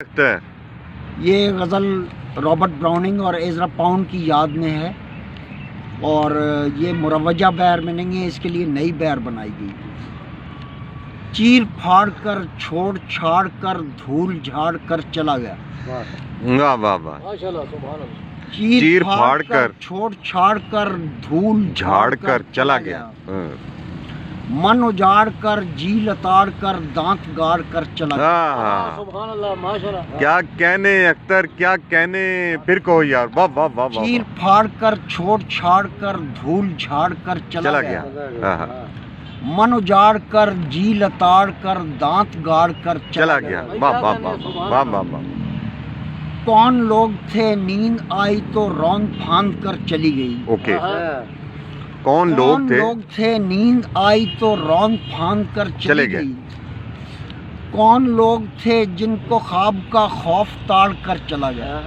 لگتا ہے یہ غزل رابرٹ براؤننگ اور ایزرا پاؤنڈ کی یاد میں ہے، اور یہ مروجہ بیر میں نہیں ہے، اس کے لیے نئی بیر بنائی گئی۔ چیر پھاڑ کر چھوڑ چھاڑ کر دھول جھاڑ کر چلا گیا۔ واہ واہ واہ، چیر پھاڑ کر چھوڑ چھاڑ کر دھول جھاڑ کر چلا گیا۔ من اجاڑ کر جی لتاڑ کر دانت گاڑ کر چلا گیا۔ سبحان اللہ، ماشاءاللہ۔ کیا کہنے اختر، کیا کہنے، پھر کہو یار، واہ واہ واہ واہ۔ چیر پھاڑ کر چھوڑ چھاڑ کر دھول جھاڑ کر چلا گیا۔ من اجاڑ کر جی لتاڑ کر دانت گاڑ کر چلا گیا۔ واہ واہ واہ واہ واہ واہ۔ کون لوگ تھے نیند آئی تو روند پھاند کر چلی گئی۔ اوکے، کون لوگ تھے نیند آئی تو روند پھاند کر چلے چلی گئے۔ گئی۔ کون لوگ تھے جن کو خواب کا خوف تاڑ کر چلا گیا۔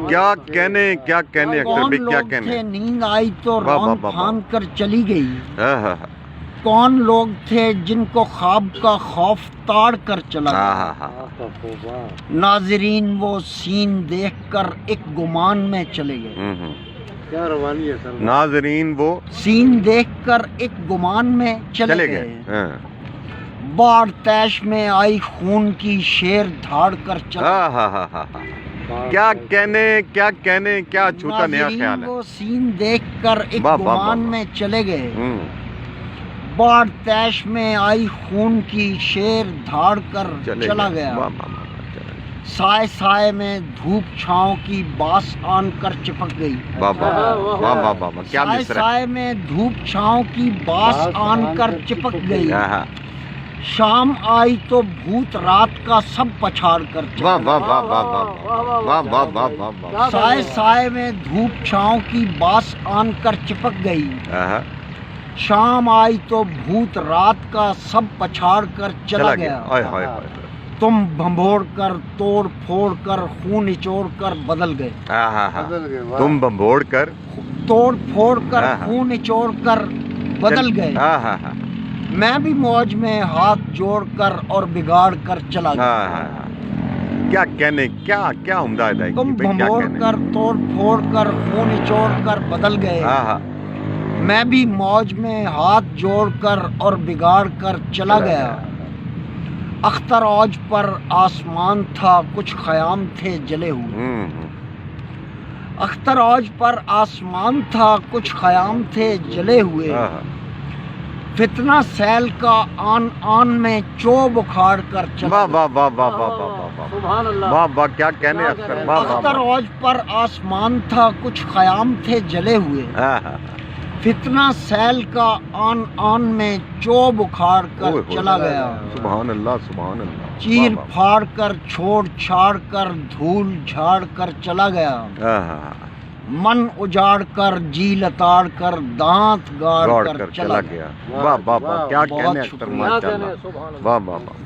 کیا کہنے، کیا کہنے اختر کون بھائی، کیا لوگ کہنے۔ تھے نیند آئی تو واہ واہ روند واہ واہ۔ پھاند کر چلی گئی۔ ہاں، کون لوگ تھے جن کو خواب کا خوف تاڑ کر چلا گیا۔ ناظرین وہ سین دیکھ کر ایک گمان میں چلے گئے۔ کیا روانی ہے سر۔ ناظرین وہ سین دیکھ کر ایک گمان میں چلے گئے۔ باڑ تیش میں آئی خون کی شیر دھاڑ کر چلا گیا۔ کیا کہنے، کیا کہنے، کیا چھوٹا نیا خیال ناظرین ہے۔ وہ سین دیکھ کر ایک واہ واہ واہ گمان واہ۔ میں چلے گئے۔ باڑ تیش میں آئی خون کی شیر دھاڑ کر چلا گیا۔ سائے سائے میں دھوپ چھاؤں کی باس آن کر چپک گئی۔ واہ واہ واہ واہ واہ، کیا سائے مصرع ہے۔ سائے میں دھوپ چھاؤں کی باس آن کر چپک گئی۔ شام آئی تو بھوت رات کا سب پچھاڑ کر چلا واہ واہ واہ واہ واہ واہ واہ واہ واہ واہ۔ سائے سائے میں دھوپ چھاؤں کی باس آن کر چپک گئی۔ شام آئی تو بھوت رات کا سب پچھاڑ کر چلا گیا۔ تم بھنبوڑ کر توڑ پھوڑ کر خون نچوڑ کر بدل گئے۔ تم بمبوڑ کر توڑ پھوڑ کر خون نچوڑ کر بدل گئے۔ میں بھی موج میں ہاتھ جوڑ کر اور بگاڑ کر چلا گیا۔ کیا کہنے، کیا کیا عمدہ ادائیگی تم بھائی، کیا بھنبوڑ کہنے۔ کر توڑ پھوڑ کر خون نچوڑ کر بدل گئے۔ میں بھی موج میں ہاتھ جوڑ کر اور بگاڑ کر چلا گیا۔ اختر اوج پر آسمان تھا کچھ خیام تھے جلے ہوئے۔ اختر اوج پر آسمان تھا کچھ خیام تھے جلے ہوئے۔ فتنہ سیل کا آن آن میں چوب اکھاڑ کر چلا واہ گیا۔ واہ واہ واہ واہ واہ واہ سبحان اللہ۔ واہ واہ، کیا کہنے اختر، واہ واہ اختر اوج پر آسمان تھا کچھ خیام تھے جلے ہوئے۔ فتنہ سیل کا آن آن میں چوب اکھاڑ کر چلا گیا۔ سبحان اللہ، سبحان اللہ۔ چیر پھاڑ کر چھوڑ چھاڑ کر دھول جھاڑ کر چلا گیا۔ من اجاڑ کر جی لتاڑ کر دانت گاڑ کر چلا گیا۔ واہ واہ واہ، کیا بہت کہنے اختر، شکریہ۔ ماشاءاللہ، واہ واہ واہ۔